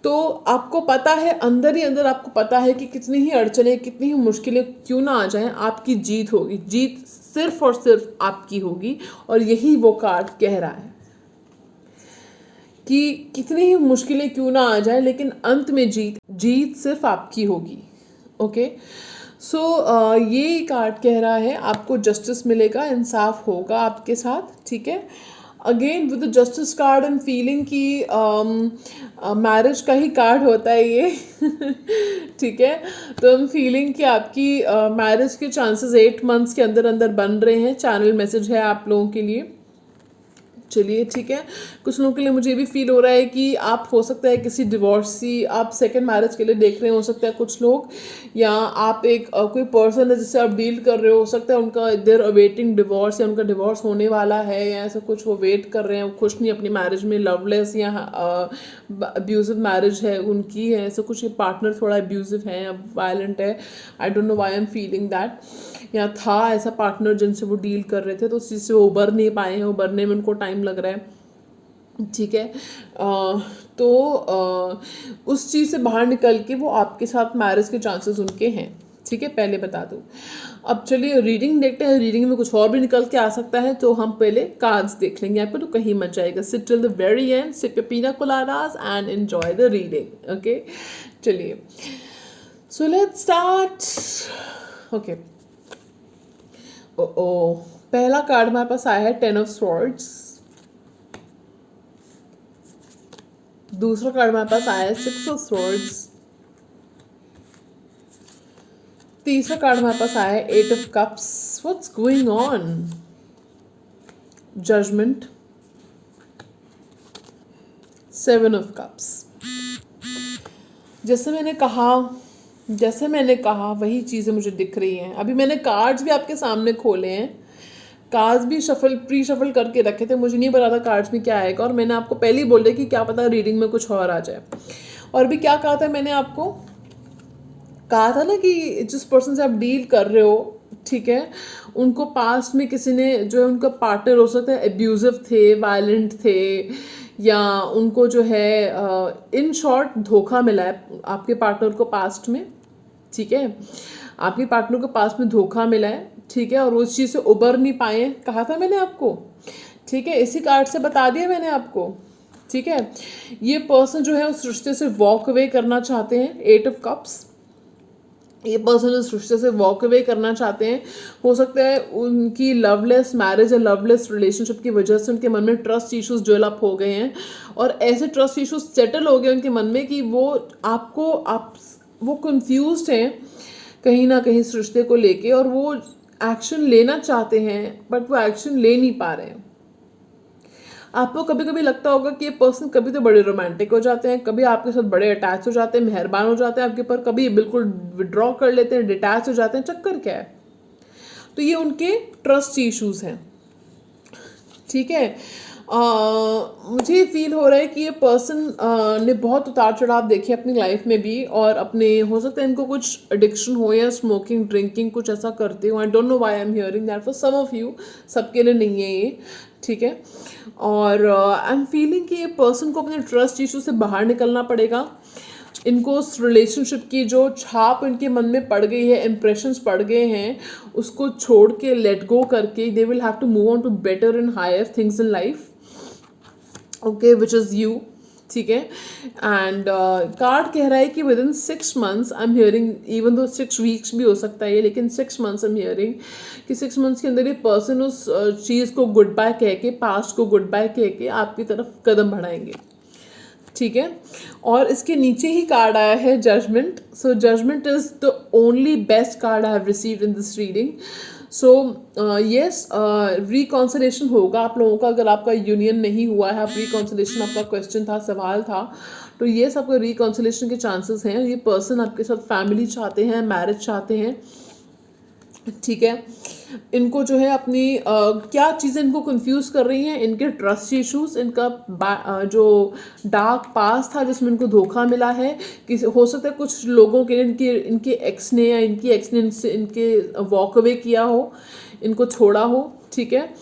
तो आपको पता है, अंदर ही अंदर आपको पता है कि कितनी ही अड़चने, कितनी ही मुश्किलें क्यों ना आ जाएं, आपकी जीत होगी. जीत सिर्फ और सिर्फ आपकी होगी, और यही वो कार्ड कह रहा है. कि कितनी ही मुश्किलें क्यों ना आ जाए, लेकिन अंत में जीत जीत सिर्फ आपकी होगी। ओके, सो ये कार्ड कह रहा है आपको जस्टिस मिलेगा, इंसाफ होगा आपके साथ, ठीक है। Again with the justice card and feeling की मैरिज का ही कार्ड होता है ये ठीक है। तो हम फीलिंग कि आपकी मैरिज के चांसेस 8 मंथ्स के अंदर अंदर बन रहे हैं। चैनल मैसेज है आप लोगों के लिए। चलिए ठीक है, कुछ लोगों के लिए मुझे भी फील हो रहा है कि आप हो सकता है किसी डिवोर्सी, आप सेकंड मैरिज के लिए देख रहे हो सकता है कुछ लोग, या आप एक कोई पर्सन है जिससे आप डील कर रहे हो सकता है उनका देर अवेटिंग डिवोर्स, या उनका डिवोर्स होने वाला है, या ऐसा कुछ वो वेट कर रहे हैं, वो खुश नहीं अपनी मैरिज में, लवलेस या अब्यूजिव मैरिज है उनकी है, ऐसा कुछ। ये पार्टनर थोड़ा अब्यूजिव है, वायलेंट है, I don't know why I am feeling that. या था ऐसा पार्टनर जिनसे वो डील कर रहे थे, तो उस चीज़ से वो उबर नहीं पाए हैं, उबरने में उनको टाइम लग रहा है, ठीक है। उस चीज़ से बाहर निकल के वो आपके साथ मैरिज के चांसेस उनके हैं, ठीक है, पहले बता दूँ। अब चलिए रीडिंग देखते हैं, रीडिंग में कुछ और भी निकल के आ सकता है, तो हम पहले कार्ड्स देख लेंगे आपको, तो कहीं मत जाएगा। Sit till the very end, sip your pina coladas and enjoy the reading. Okay, चलिए, सो लेट्स स्टार्ट। ओके, ओ पहला कार्ड हमारे पास आया है 10 ऑफ स्वॉर्ड्स। दूसरा कार्ड हमारे पास आया है 6 ऑफ स्वॉर्ड्स। तीसरा कार्ड हमारे पास आया है 8 of cups. What's going on? Judgment, 7 of cups. जैसे मैंने कहा वही चीज़ें मुझे दिख रही हैं। अभी मैंने कार्ड्स भी आपके सामने खोले हैं, कार्ड्स भी प्री शफल करके रखे थे, मुझे नहीं पता था कार्ड्स में क्या आएगा, और मैंने आपको पहले ही बोल दिया कि क्या पता रीडिंग में कुछ और आ जाए। और भी क्या कहा था मैंने आपको, कहा था ना कि जिस पर्सन से आप डील कर रहे हो, ठीक है, उनको पास्ट में किसी ने जो है उनका पार्टनर हो सकता है एब्यूजिव थे, वायलेंट थे, या उनको जो है इन शॉर्ट धोखा मिला है आपके पार्टनर को पास्ट में, ठीक है, आपके पार्टनर को पास्ट में धोखा मिला है, ठीक है, और उस चीज़ से उबर नहीं पाए, कहा था मैंने आपको, ठीक है, इसी कार्ड से बता दिया मैंने आपको, ठीक है। ये पर्सन जो है उस रिश्ते से वॉक अवे करना चाहते हैं, 8 ऑफ कप्स। ये पर्सन उस रिश्ते से वॉक अवे करना चाहते हैं। हो सकता है उनकी लवलेस मैरिज या लवलेस रिलेशनशिप की वजह से उनके मन में ट्रस्ट इश्यूज डेवलप हो गए हैं, और ऐसे ट्रस्ट इश्यूज सेटल हो गए उनके मन में कि वो कंफ्यूज्ड हैं कहीं ना कहीं इस रिश्ते को लेके, और वो एक्शन लेना चाहते हैं बट वो एक्शन ले नहीं पा रहे हैं। आपको कभी कभी लगता होगा कि ये पर्सन कभी तो बड़े रोमांटिक हो जाते हैं, कभी आपके साथ बड़े अटैच हो जाते हैं, मेहरबान हो जाते हैं आपके ऊपर, कभी बिल्कुल विड्रॉ कर लेते हैं, डिटैच हो जाते हैं। चक्कर क्या है? तो ये उनके ट्रस्ट इश्यूज हैं, ठीक है। मुझे फील हो रहा है कि ये पर्सन ने बहुत उतार चढ़ाव देखे अपनी लाइफ में भी, और अपने हो सकता है इनको कुछ एडिक्शन हो या स्मोकिंग ड्रिंकिंग कुछ ऐसा करते हो। I don't know why I am hearing that for some of you, सबके लिए नहीं है ये, ठीक है। और आई एम फीलिंग कि ये पर्सन को अपने ट्रस्ट इशू से बाहर निकलना पड़ेगा। इनको उस रिलेशनशिप की जो छाप इनके मन में पड़ गई है, इम्प्रेशंस पड़ गए हैं, उसको छोड़ के लेट गो करके they will have to move on to better and higher things in life, okay, which is you, ठीक है। एंड कार्ड कह रहा है कि within 6 months, I am hearing even though 6 weeks भी हो सकता है ये, लेकिन 6 मंथ्स आई एम हियरिंग कि 6 मंथ्स के अंदर ये पर्सन उस चीज़ को गुड बाय कह के, पास्ट को गुड बाय कह के आपकी तरफ कदम बढ़ाएंगे, ठीक है। और इसके नीचे ही कार्ड आया है judgment. So judgment is the only best card I have received in this reading. So yes, reconciliation होगा आप लोगों का, अगर आपका यूनियन नहीं हुआ है, आप रिकॉन्सिलेशन आपका क्वेश्चन था, सवाल था, तो येस आपका रिकॉन्सिलेशन के चांसेस हैं। ये पर्सन आपके साथ फैमिली चाहते हैं, मैरिज चाहते हैं, ठीक है। इनको जो है अपनी क्या चीज़ें इनको कंफ्यूज कर रही हैं, इनके ट्रस्ट इश्यूज, इनका जो डार्क पास था जिसमें इनको धोखा मिला है, कि हो सकता है कुछ लोगों के इनके एक्स ने या इनकी एक्स ने इनके वॉक अवे किया हो, इनको छोड़ा हो, ठीक है,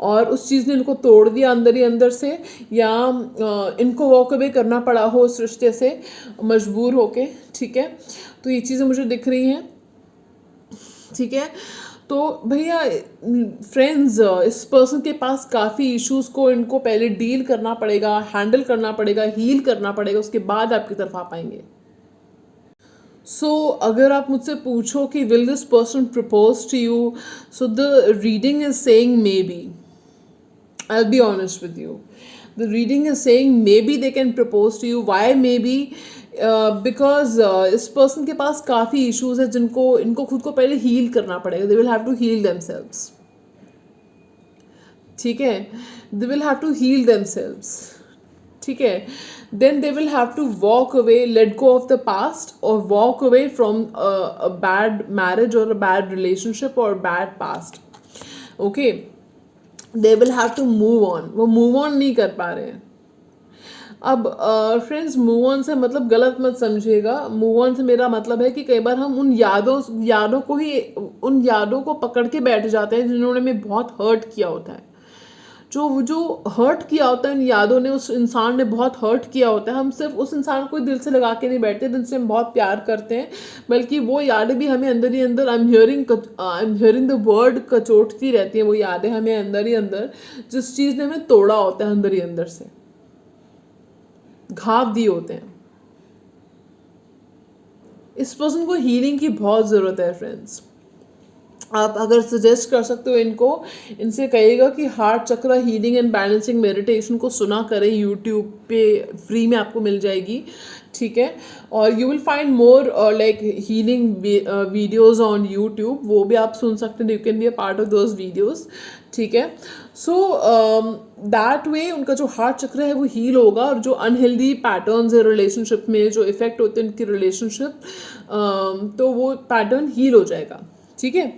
और उस चीज़ ने इनको तोड़ दिया अंदर ही अंदर से, या इनको वॉक अवे करना पड़ा हो उस रिश्ते से मजबूर होके, ठीक है। तो ये चीज़ें मुझे दिख रही हैं, ठीक है। तो भैया फ्रेंड्स, इस पर्सन के पास काफ़ी इश्यूज को इनको पहले डील करना पड़ेगा, हैंडल करना पड़ेगा, हील करना पड़ेगा, उसके बाद आपकी तरफ आ पाएंगे. सो अगर आप मुझसे पूछो कि will this person propose to you, so the reading is saying maybe. I'll be honest with you. The reading is saying maybe they can propose to you. Why maybe? Because इस पर्सन के पास काफ़ी इश्यूज है जिनको इनको खुद को पहले हील करना पड़ेगा. They will have to heal themselves. ठीक है, they will have to heal themselves. ठीक है, then they will have to walk away, let go of the past, और walk away from a bad marriage और अ बैड रिलेशनशिप और bad past. Okay, they will have to move on. वो मूव ऑन नहीं कर पा रहे हैं. अब फ्रेंड्स, मूव ऑन से मतलब गलत मत समझिएगा. मूव ऑन से मेरा मतलब है कि कई बार हम उन यादों को ही, उन यादों को पकड़ के बैठ जाते हैं जिन्होंने हमें बहुत हर्ट किया होता है. जो हर्ट किया होता है, उन यादों ने, उस इंसान ने बहुत हर्ट किया होता है. हम सिर्फ उस इंसान को दिल से लगा के नहीं बैठते जिनसे हम बहुत प्यार करते हैं, बल्कि वो यादें भी हमें अंदर ही अंदर, I am hearing the word, कचोटती रहती हैं. वो यादें हमें अंदर ही अंदर, जिस चीज़ ने हमें तोड़ा होता है अंदर ही अंदर से, घाव दिए होते हैं. इस पर्सन को हीलिंग की बहुत ज़रूरत है फ्रेंड्स. आप अगर सजेस्ट कर सकते हो इनको, इनसे कहिएगा कि हार्ट चक्र हीलिंग एंड बैलेंसिंग मेडिटेशन को सुना करें. यूट्यूब पे फ्री में आपको मिल जाएगी. ठीक है, और you will find more like healing videos on YouTube. वो भी आप सुन सकते हैं. You can be a part of those videos. ठीक है, सो दैट वे उनका जो हार्ट चक्र है वो हील होगा, और जो अनहेल्दी पैटर्न्स है रिलेशनशिप में, जो इफेक्ट होते हैं उनकी रिलेशनशिप, तो वो पैटर्न हील हो जाएगा. ठीक है,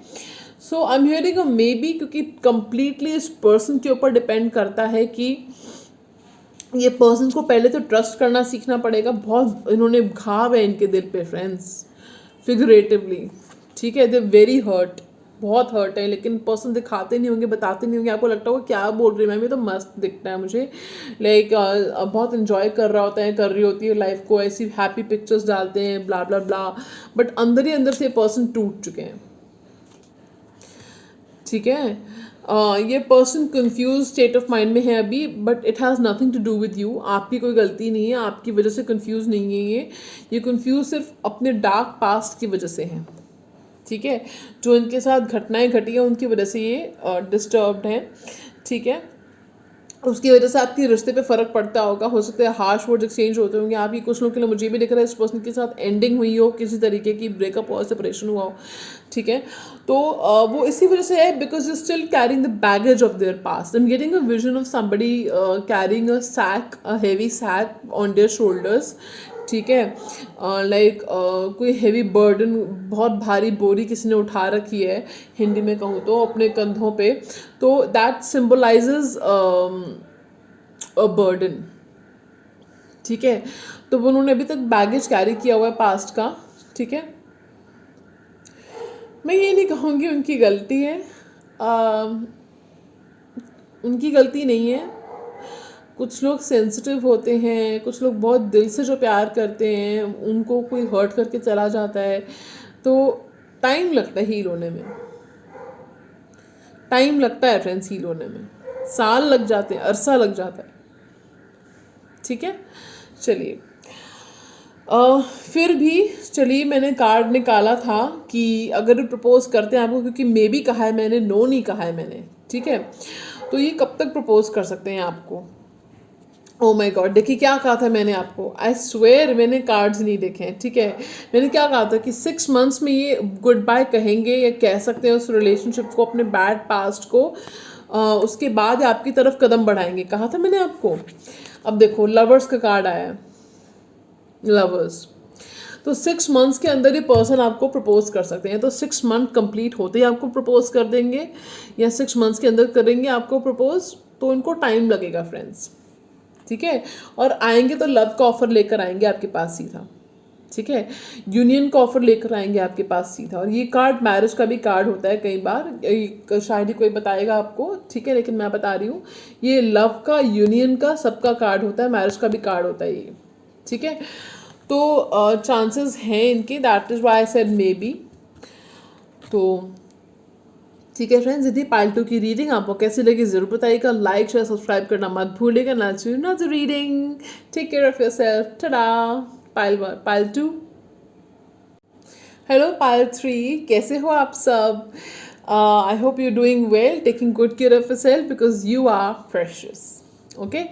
so I am hearing a maybe, क्योंकि कंप्लीटली इस पर्सन के ऊपर डिपेंड करता है कि ये पर्सन को पहले तो ट्रस्ट करना सीखना पड़ेगा. बहुत इन्होंने घाव है इनके दिल पे फ्रेंड्स, फिगरेटिवली. ठीक है, दे वेरी हर्ट, बहुत हर्ट है, लेकिन पर्सन दिखाते नहीं होंगे, बताते नहीं होंगे. आपको लगता होगा क्या बोल रही है मैम, ये तो मस्त दिखता है मुझे, लाइक बहुत इन्जॉय कर रहा होता है, कर रही होती है लाइफ को, ऐसी हैप्पी पिक्चर्स डालते हैं, ब्ला ब्ला ब्ला. बट अंदर ही अंदर से पर्सन टूट चुके हैं. ठीक है, ये person confuse state of mind में है अभी, but it has nothing to do with you. आपकी कोई गलती नहीं है, आपकी वजह से कंफ्यूज नहीं है. ये कंफ्यूज सिर्फ अपने डार्क पास्ट की वजह से है. ठीक है, जो इनके साथ घटनाएं घटी हैं उनकी वजह से ये डिस्टर्ब्ड हैं. ठीक है, उसकी वजह से आपके रिश्ते पे फ़र्क पड़ता होगा. हो सकता है हार्श वर्ड्स एक्सचेंज होते होंगे. आपकी कुछ लोगों के लिए मुझे भी दिख रहा है इस पर्सन के साथ एंडिंग हुई हो, किसी तरीके की ब्रेकअप और सेपरेशन हुआ हो. ठीक है, तो वो इसी वजह से है, because you still carrying the baggage of their past. I am getting a vision of somebody carrying a sack, a heavy sack on their shoulders. ठीक है, लाइक कोई हेवी बर्डन, बहुत भारी बोरी किसी ने उठा रखी है, हिंदी में कहूँ तो, अपने कंधों पे. तो दैट सिम्बलाइजेज अ बर्डन. ठीक है, तो उन्होंने अभी तक बैगेज कैरी किया हुआ है पास्ट का. ठीक है, मैं ये नहीं कहूँगी उनकी गलती है, उनकी गलती नहीं है. कुछ लोग सेंसिटिव होते हैं, कुछ लोग बहुत दिल से जो प्यार करते हैं उनको कोई हर्ट करके चला जाता है, तो टाइम लगता है हील होने में. टाइम लगता है फ्रेंड्स हील होने में, साल लग जाते हैं, अरसा लग जाता है. ठीक है, चलिए, फिर भी चलिए, मैंने कार्ड निकाला था कि अगर प्रपोज करते हैं आपको, क्योंकि मे भी कहा है मैंने, नो नहीं कहा है मैंने. ठीक है, तो ये कब तक प्रपोज कर सकते हैं आपको. ओ माय गॉड, देखिए क्या कहा था मैंने आपको. आई स्वेयर मैंने कार्ड्स नहीं देखे हैं. ठीक है, मैंने क्या कहा था कि 6 मंथ्स में ये गुड बाय कहेंगे, या कह सकते हैं उस रिलेशनशिप को, अपने बैड पास्ट को. उसके बाद आपकी तरफ कदम बढ़ाएंगे, कहा था मैंने आपको. अब देखो, लवर्स का कार्ड आया है, लवर्स. तो 6 मंथ्स के अंदर ये पर्सन आपको प्रपोज कर सकते हैं. तो 6 मंथ कंप्लीट होते ही आपको प्रपोज कर देंगे, या 6 मंथ्स के अंदर करेंगे आपको प्रपोज. तो इनको टाइम लगेगा फ्रेंड्स. ठीक है, और आएंगे तो लव का ऑफर लेकर आएंगे आपके पास सीधा. ठीक है, यूनियन का ऑफर लेकर आएंगे आपके पास सीधा. और ये कार्ड मैरिज का भी कार्ड होता है कई बार, शायद ही कोई बताएगा आपको. ठीक है, लेकिन मैं बता रही हूँ, ये लव का, यूनियन का, सबका कार्ड होता है, मैरिज का भी कार्ड होता है ये. ठीक है, तो चांसेस हैं इनके, that is why I said may be. तो ठीक है फ्रेंड्स, यदि पाइल 2 की रीडिंग आपको कैसी लगी ज़रूर बताइएगा। लाइक शेयर सब्सक्राइब करना मत भूलिएगा। ना टू ना the reading, take care of yourself, tata. Pile 2। Hello pile 3, कैसे हो आप सब? I hope you doing well, taking good care of yourself because you are precious. Okay,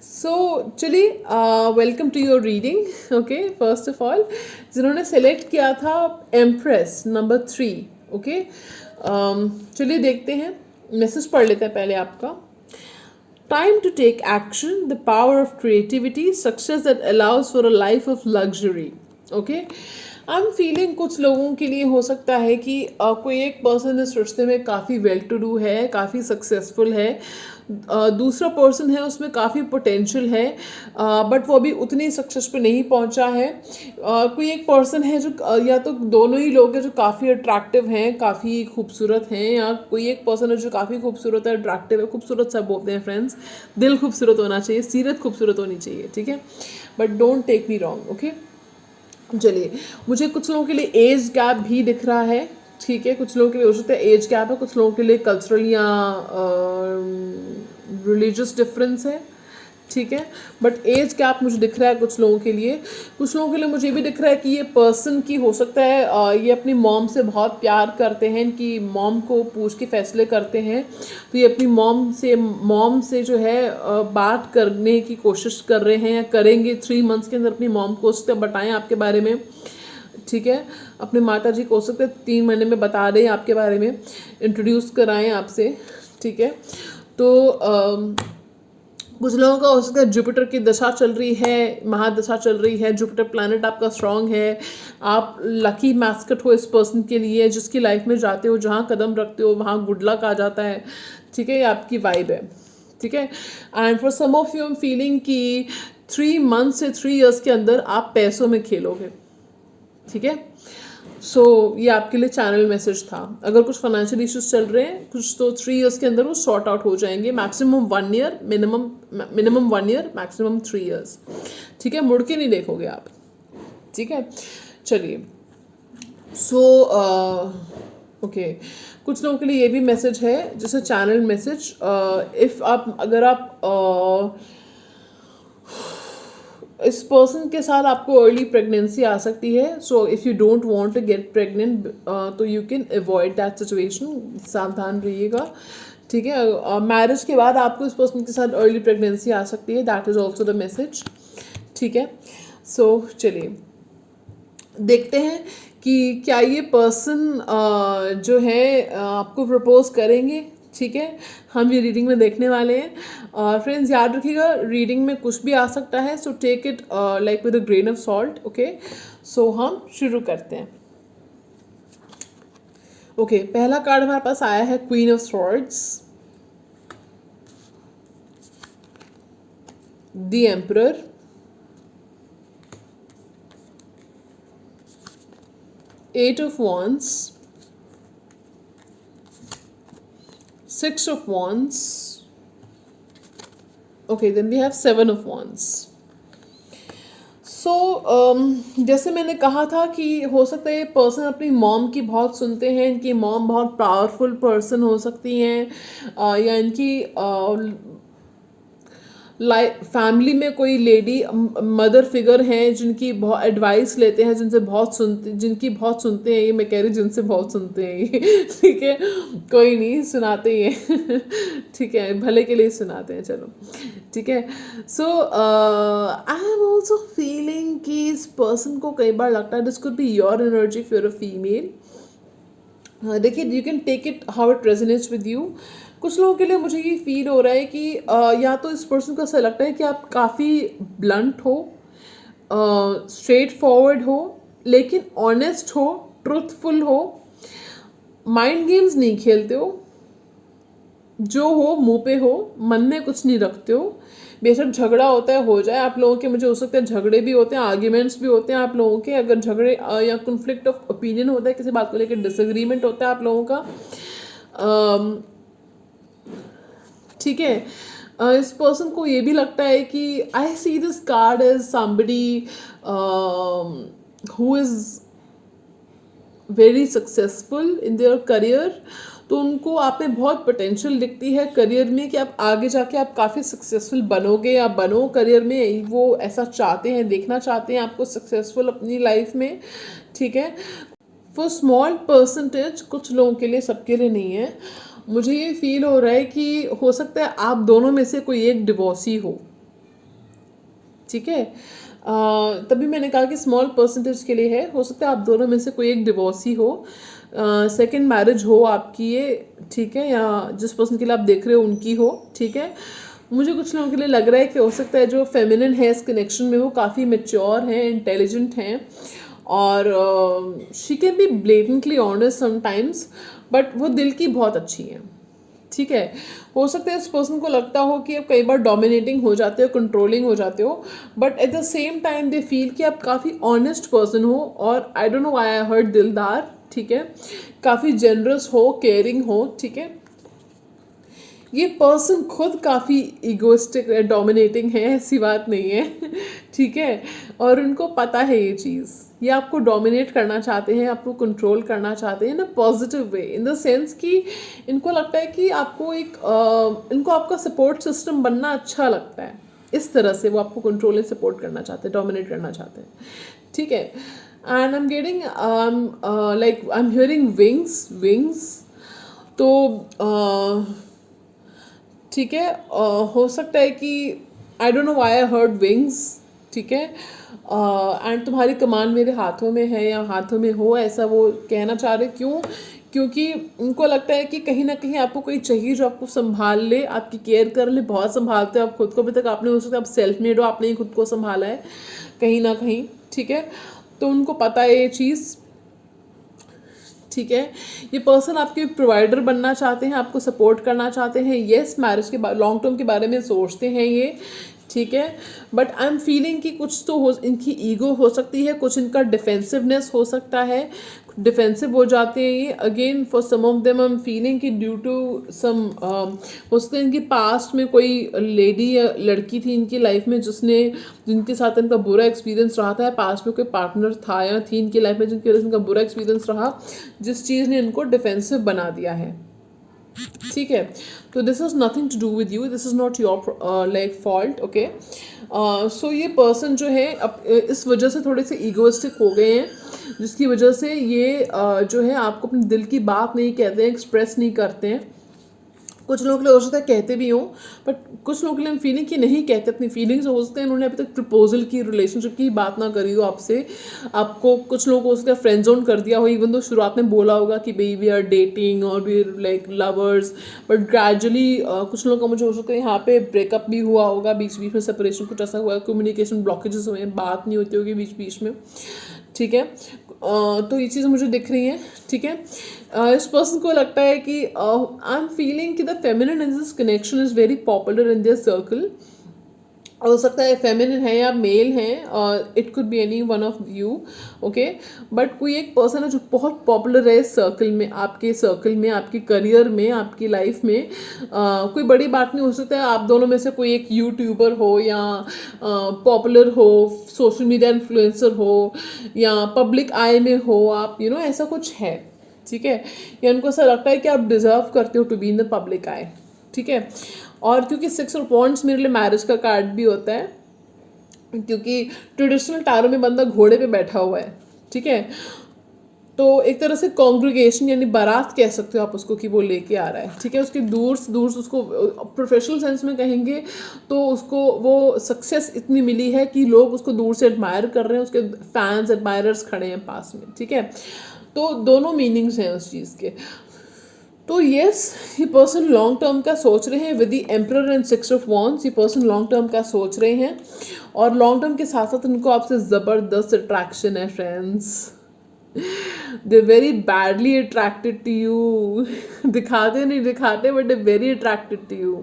so चलिए, welcome to your reading. Okay, first of all जिन्होंने सेलेक्ट किया था एम्प्रेस नंबर 3, ओके, चलिए देखते हैं, मैसेज पढ़ लेते हैं पहले आपका। Time to take action, the power of creativity, success that allows for a life of luxury. Okay, I am feeling कुछ लोगों के लिए हो सकता है कि कोई एक पर्सन इस रिश्ते में काफ़ी वेल टू डू है, काफ़ी सक्सेसफुल है, दूसरा पर्सन है उसमें काफ़ी पोटेंशियल है, बट वो अभी उतनी सक्सेस पे नहीं पहुंचा है। कोई एक पर्सन है जो या तो दोनों ही लोग हैं जो काफ़ी अट्रैक्टिव हैं, काफ़ी खूबसूरत हैं, या कोई एक पर्सन है जो काफ़ी खूबसूरत है, अट्रैक्टिव है। खूबसूरत सब बोलते हैं फ्रेंड्स, दिल खूबसूरत होना चाहिए, सीरत खूबसूरत होनी चाहिए, ठीक है, but don't take me wrong. Okay, चलिए, मुझे कुछ लोगों के लिए एज गैप भी दिख रहा है, ठीक है, कुछ लोगों के लिए हो सकता है एज गैप है, कुछ लोगों के लिए कल्चरल या रिलीजियस डिफरेंस है, ठीक है, बट एज गैप मुझे दिख रहा है कुछ लोगों के लिए। कुछ लोगों के लिए मुझे भी दिख रहा है कि ये पर्सन की हो सकता है ये अपनी मॉम से बहुत प्यार करते हैं, कि मॉम को पूछ के फैसले करते हैं, तो ये अपनी मॉम से जो है बात करने की कोशिश कर रहे हैं या करेंगे 3 मंथ्स के अंदर। अपनी मॉम को उससे बताएं आपके बारे में, ठीक है, अपने माता जी को हो सकता है 3 महीने में बता दें आपके बारे में, इंट्रोड्यूस कराएं आपसे, ठीक है। तो कुछ लोगों का हो सकता है जुपिटर की दशा चल रही है, महादशा चल रही है, जुपिटर प्लैनेट आपका स्ट्रांग है, आप लकी मैस्कट हो इस पर्सन के लिए, जिसकी लाइफ में जाते हो, जहाँ कदम रखते हो वहाँ गुड लक आ जाता है, ठीक है, ये आपकी वाइब है, ठीक है। And for some of you I am feeling कि 3 मंथ से 3 इयर्स के अंदर आप पैसों में खेलोगे, ठीक है। सो ये आपके लिए चैनल मैसेज था। अगर कुछ फाइनेंशियल इश्यूज चल रहे हैं कुछ, तो 3 इयर्स के अंदर वो सॉर्ट आउट हो जाएंगे। Maximum 1 year, minimum 1 year, maximum 3 years, ठीक है, मुड़ के नहीं देखोगे आप, ठीक है। चलिए, सो ओके, कुछ लोगों के लिए ये भी मैसेज है जैसे चैनल मैसेज, अगर आप इस पर्सन के साथ आपको अर्ली प्रेगनेंसी आ सकती है, so if you don't want to get pregnant तो you can avoid that situation, सावधान रहिएगा, ठीक है। मैरिज के बाद आपको इस पर्सन के साथ अर्ली प्रेगनेंसी आ सकती है, that is also the message, ठीक है। सो चलिए देखते हैं कि क्या ये पर्सन जो है आपको प्रपोज करेंगे, ठीक है, हम ये रीडिंग में देखने वाले हैं। और फ्रेंड्स याद रखिएगा, रीडिंग में कुछ भी आ सकता है, so take it like with a grain of salt, okay. So हम शुरू करते हैं। ओके, पहला कार्ड हमारे पास आया है queen of swords, the emperor, eight of wands, 6 of wands, okay, then we have 7 of wands. सो जैसे मैंने कहा था कि हो सकता है ये पर्सन अपनी मॉम की बहुत सुनते हैं, इनकी मॉम बहुत पावरफुल पर्सन हो सकती हैं, या इनकी लाइक फैमिली में कोई लेडी मदर फिगर हैं जिनकी बहुत एडवाइस लेते हैं, जिनकी बहुत सुनते हैं, ये मैं कह रही जिनसे बहुत सुनते हैं ये ठीक है, कोई नहीं, सुनाते ही हैं ठीक है, भले के लिए सुनाते हैं, चलो ठीक है। So I am also feeling कि इस पर्सन को कई बार लगता है this could be your energy if you are a female. देखिए, you can take it how it resonates with you. कुछ लोगों के लिए मुझे ये फील हो रहा है कि या तो इस पर्सन को ऐसा लगता है कि आप काफ़ी ब्लंट हो, स्ट्रेट फॉरवर्ड हो, लेकिन ऑनेस्ट हो, ट्रूथफुल हो, माइंड गेम्स नहीं खेलते हो, जो हो मुंह पे हो, मन में कुछ नहीं रखते हो। बेशक झगड़ा होता है, हो जाए आप लोगों के, मुझे हो सकता है झगड़े भी होते हैं, आर्ग्यूमेंट्स भी होते हैं आप लोगों के, अगर झगड़े या कॉन्फ्लिक्ट ऑफ ओपिनियन होता है, किसी बात को लेकर डिसएग्रीमेंट होता है आप लोगों का, ठीक है। इस पर्सन को ये भी लगता है कि I see this card as somebody who is very successful in their career, तो उनको आप में बहुत पोटेंशियल दिखती है करियर में कि आप आगे जाके आप काफ़ी सक्सेसफुल बनोगे या बनो करियर में, वो ऐसा चाहते हैं, देखना चाहते हैं आपको सक्सेसफुल अपनी लाइफ में, ठीक है। वो स्मॉल परसेंटेज कुछ लोगों के लिए, सबके लिए नहीं है। मुझे ये फील हो रहा है कि हो सकता है आप दोनों में से कोई एक डिवोर्सी हो, ठीक है। तभी मैंने कहा कि स्मॉल परसेंटेज के लिए है, हो सकता है आप दोनों में से कोई एक डिवोर्सी हो, सेकंड मैरिज हो आपकी ये, ठीक है, या जिस पर्सन के लिए आप देख रहे हो उनकी हो, ठीक है। मुझे कुछ लोगों के लिए लग रहा है कि हो सकता है जो फेमिनिन है इस कनेक्शन में वो काफ़ी मेच्योर हैं, इंटेलिजेंट हैं, और she can be blatantly honest sometimes, but वो दिल की बहुत अच्छी है, ठीक है। हो सकता है इस पर्सन को लगता हो कि आप कई बार डोमिनेटिंग हो जाते हो, कंट्रोलिंग हो जाते हो, but at the same time they feel कि आप काफ़ी ऑनेस्ट पर्सन हो, और I don't know I heard दिलदार, ठीक है, काफ़ी जेनरस हो, केयरिंग हो, ठीक है। ये पर्सन खुद काफ़ी ईगोइस्टिक है, डोमिनेटिंग है, ऐसी बात नहीं है, ठीक है। और उनको पता है ये चीज़, ये आपको डोमिनेट करना चाहते हैं, आपको कंट्रोल करना चाहते हैं in a positive way, in the sense कि इनको लगता है कि आपको इनको आपका सपोर्ट सिस्टम बनना अच्छा लगता है, इस तरह से वो आपको कंट्रोल एंड सपोर्ट करना चाहते हैं, डोमिनेट करना चाहते हैं, ठीक है। And I am getting like I am hearing wings wings, तो ठीक है, हो सकता है कि आई don't know why I heard wings, ठीक है, एंड तुम्हारी कमान मेरे हाथों में है या हाथों में हो, ऐसा वो कहना चाह रहे। क्यों? क्योंकि उनको लगता है कि कहीं ना कहीं आपको कोई चाहिए जो आपको संभाल ले, आपकी केयर कर ले, बहुत संभालते हो आप खुद को, अभी तक आपने, हो सकता है आप सेल्फ मेड हो, आपने ही खुद को संभाला है कहीं ना कहीं, ठीक है। तो उनको पता है ये चीज़, ठीक है। ये पर्सन आपके प्रोवाइडर बनना चाहते हैं, आपको सपोर्ट करना चाहते हैं, येस, मैरिज के बाद लॉन्ग टर्म के बारे में सोचते हैं ये, ठीक है। बट आई एम फीलिंग कि कुछ तो हो, इनकी ईगो हो सकती है, कुछ इनका डिफेंसिवनेस हो सकता है, डिफेंसिव हो जाते हैं ये। Again for some of them I am feeling कि ड्यू टू सम, हो सकता है इनकी पास्ट में कोई लेडी या लड़की थी इनकी लाइफ में जिनके साथ इनका बुरा एक्सपीरियंस रहा था, पास्ट में कोई पार्टनर था या थी इनकी लाइफ में जिनकी वजह से इनका बुरा एक्सपीरियंस रहा, जिस चीज़ ने इनको डिफेंसिव बना दिया है, ठीक है। तो this is nothing to do with you, this is not your like fault, okay. So ये पर्सन जो है इस वजह से थोड़े से ईगोइस्टिक हो गए हैं, जिसकी वजह से ये जो है आपको अपने दिल की बात नहीं कहते हैं, एक्सप्रेस नहीं करते हैं। कुछ लोग के लिए हो सकता है कहते भी हों, बट कुछ लोगों के लिए फीलिंग कि नहीं कहते अपनी फीलिंग्स, हो सकते हैं उन्होंने अभी तक प्रपोजल की, रिलेशनशिप की बात ना करी हो आपसे, आपको कुछ लोगों को हो सकता है फ्रेंड जोन कर दिया हो, इवन तो शुरुआत में बोला होगा कि भाई वी आर डेटिंग और we are like lovers, but gradually कुछ लोगों का मुझे हो सकता है यहाँ पे ब्रेकअप भी हुआ होगा, बीच बीच में सेपरेशन कुछ ऐसा हुआ है, कम्युनिकेशन ब्लॉकेजेस हुए हैं, बात नहीं होती होगी बीच बीच में, ठीक है। तो ये चीज़ मुझे दिख रही है, ठीक है। इस पर्सन को लगता है कि आई एम फीलिंग कि the feminine in this connection is very popular in their circle. हो सकता है फेमिनिन है या मेल है, it could be anyone of you, okay. But कोई एक पर्सन है जो बहुत पॉपुलर है इस सर्कल में, आपके सर्कल में, आपके करियर में, आपकी लाइफ में। कोई बड़ी बात नहीं, हो सकता है आप दोनों में से कोई एक यूट्यूबर हो या पॉपुलर हो, सोशल मीडिया इन्फ्लुएंसर हो, या पब्लिक आई में हो आप, यू नो ऐसा कुछ है, ठीक है। या उनको ऐसा लगता है कि आप डिजर्व करते हो to be in the public eye, ठीक है। और क्योंकि 6 ऑफ वॉन्ड्स मेरे लिए मैरिज का कार्ड भी होता है, क्योंकि ट्रेडिशनल टैरो में बंदा घोड़े पे बैठा हुआ है, ठीक है। तो एक तरह से कॉन्ग्रीगेशन यानी बारात कह सकते हो आप उसको कि वो लेके आ रहा है, ठीक है। उसके दूर से उसको प्रोफेशनल सेंस में कहेंगे तो उसको वो सक्सेस इतनी मिली है कि लोग उसको दूर से एडमायर कर रहे हैं, उसके फैंस एडमायरर्स खड़े हैं पास में, ठीक है। तो दोनों मीनिंग्स हैं उस चीज़ के। तो यस, ये पर्सन लॉन्ग टर्म का सोच रहे हैं with the emperor and 6 of wands. ये पर्सन लॉन्ग टर्म का सोच रहे हैं, और लॉन्ग टर्म के साथ साथ उनको आपसे ज़बरदस्त अट्रैक्शन है friends. They very badly attracted to you. दिखाते नहीं दिखाते, but they very attracted to you,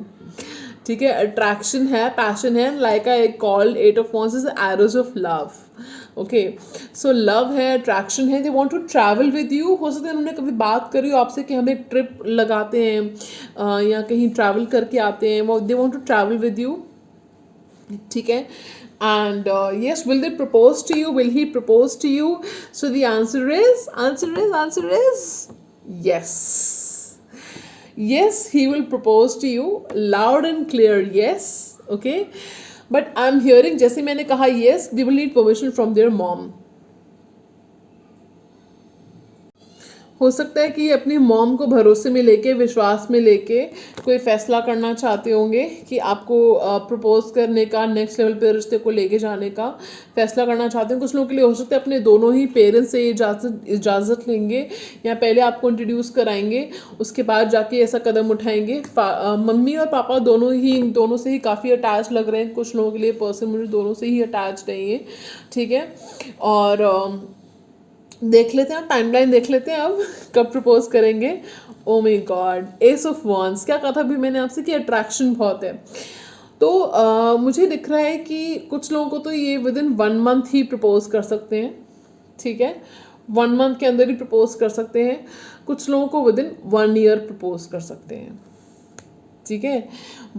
ठीक है। अट्रैक्शन है, पैशन है, like I called 8 of wands is arrows of love, okay. So love है, अट्रैक्शन है, they want to travel with you. हो सकता है उन्होंने कभी बात करी हो आपसे कि हम एक ट्रिप लगाते हैं, या कहीं ट्रैवल करके आते हैं, वो they want to travel with you, ठीक है। And yes, will they propose to you? Will he propose to you? So the answer is yes. Yes, he will propose to you, loud and clear, yes, okay. But I'm hearing, जैसे मैंने कहा yes, they will need permission from their mom. हो सकता है कि अपनी मॉम को भरोसे में लेके, विश्वास में लेके कोई फैसला करना चाहते होंगे कि आपको प्रपोज करने का, नेक्स्ट लेवल पे रिश्ते को लेके जाने का फैसला करना चाहते हैं. कुछ लोगों के लिए हो सकता है अपने दोनों ही पेरेंट्स से इजाज़त लेंगे, या पहले आपको इंट्रोड्यूस कराएंगे, उसके बाद जाके ऐसा कदम उठाएंगे. मम्मी और पापा दोनों से ही काफ़ी अटैच लग रहे हैं. कुछ लोगों के लिए पर्सन मुझे दोनों से ही अटैच नहीं है, ठीक है. और देख लेते हैं, टाइमलाइन देख लेते हैं अब कब प्रपोज करेंगे. Oh my God, S of wands. क्या कहा था अभी मैंने आपसे कि अट्रैक्शन बहुत है. तो मुझे दिख रहा है कि कुछ लोगों को तो ये with in 1 month he propose कर सकते हैं, ठीक है. 1 मंथ के अंदर ही प्रपोज कर सकते हैं. कुछ लोगों को विद इन 1 ईयर प्रपोज कर सकते हैं, ठीक है.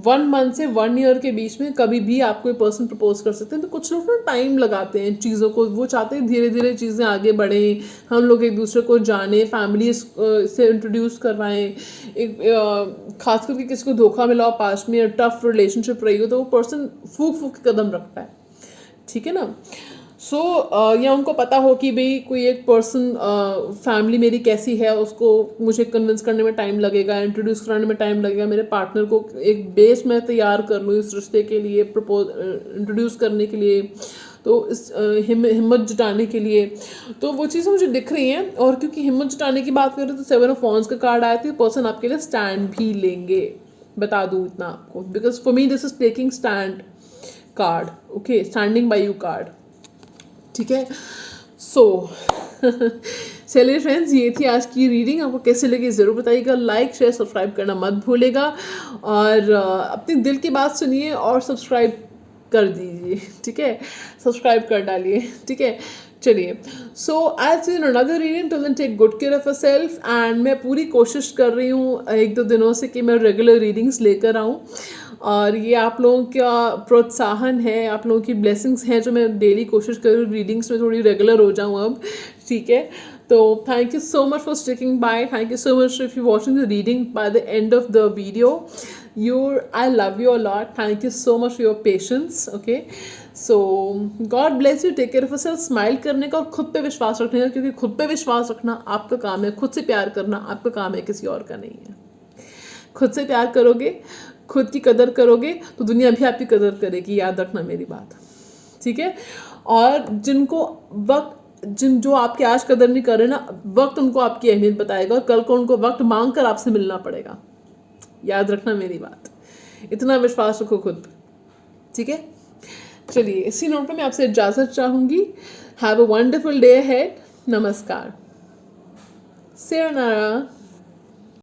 1 मंथ से 1 ईयर के बीच में कभी भी आप कोई पर्सन प्रपोज कर सकते हैं. तो कुछ लोग ना टाइम लगाते हैं चीज़ों को, वो चाहते हैं धीरे धीरे चीज़ें आगे बढ़ें, हम लोग एक दूसरे को जाने, फैमिली से इंट्रोड्यूस करवाएं. एक खास करके किसी को धोखा मिला हो पास में, टफ रिलेशनशिप रही हो, तो वो पर्सन फूक फूक के कदम रखता है, ठीक है ना. सो या उनको पता हो कि भाई कोई एक पर्सन, फैमिली मेरी कैसी है, उसको मुझे कन्विंस करने में टाइम लगेगा, इंट्रोड्यूस कराने में टाइम लगेगा, मेरे पार्टनर को एक बेस मैं तैयार कर लूँ इस रिश्ते के लिए, इंट्रोड्यूस करने के लिए, तो इस हिम्मत जुटाने के लिए. तो वो चीज़ें मुझे दिख रही हैं. और क्योंकि हिम्मत जुटाने की बात करें तो 7 ऑफ वॉन्ड्स का कार्ड आया था. पर्सन आपके लिए स्टैंड भी लेंगे, बता दूँ इतना आपको, because for me this is taking stand card, okay, standing bye you card, ठीक है. सो चलिए फ्रेंड्स, ये थी आज की रीडिंग. आपको कैसे लगी ज़रूर बताइएगा. लाइक शेयर सब्सक्राइब करना मत भूलेगा, और अपने दिल की बात सुनिए और सब्सक्राइब कर दीजिए, ठीक है. सब्सक्राइब कर डालिए, ठीक है. चलिए, so I see in another reading. Till then take good care of yourself. And मैं पूरी कोशिश कर रही हूँ 1-2 दिनों से कि मैं रेगुलर रीडिंग्स लेकर आऊँ, और ये आप लोगों का प्रोत्साहन है, आप लोगों की ब्लेसिंग्स हैं, जो मैं डेली कोशिश कर रही हूँ रीडिंग्स में थोड़ी रेगुलर हो जाऊँ अब, ठीक है. तो thank you so much for sticking by. Thank you so much if you watching the reading by the end of the video. I love you a lot. Thank you so much for your patience. Okay, so God bless you. Take care of yourself. Smile करने का और खुद पे विश्वास रखने का, क्योंकि खुद पे विश्वास रखना आपका काम है. खुद से प्यार करना आपका काम है, किसी और का नहीं है. खुद से प्यार करोगे, खुद की कदर करोगे, तो दुनिया भी आपकी कदर करेगी. याद रखना मेरी बात, ठीक है. और जो आपकी आज कदर नहीं कर रहे ना, वक्त उनको आपकी अहमियत बताएगा, और कल को उनको वक्त मांग कर आपसे मिलना पड़ेगा. याद रखना मेरी बात. इतना विश्वास रखो खुद, ठीक है. चलिए, इसी नोट पर मैं आपसे इजाज़त चाहूँगी. Have a wonderful day ahead. नमस्कार. sayonara.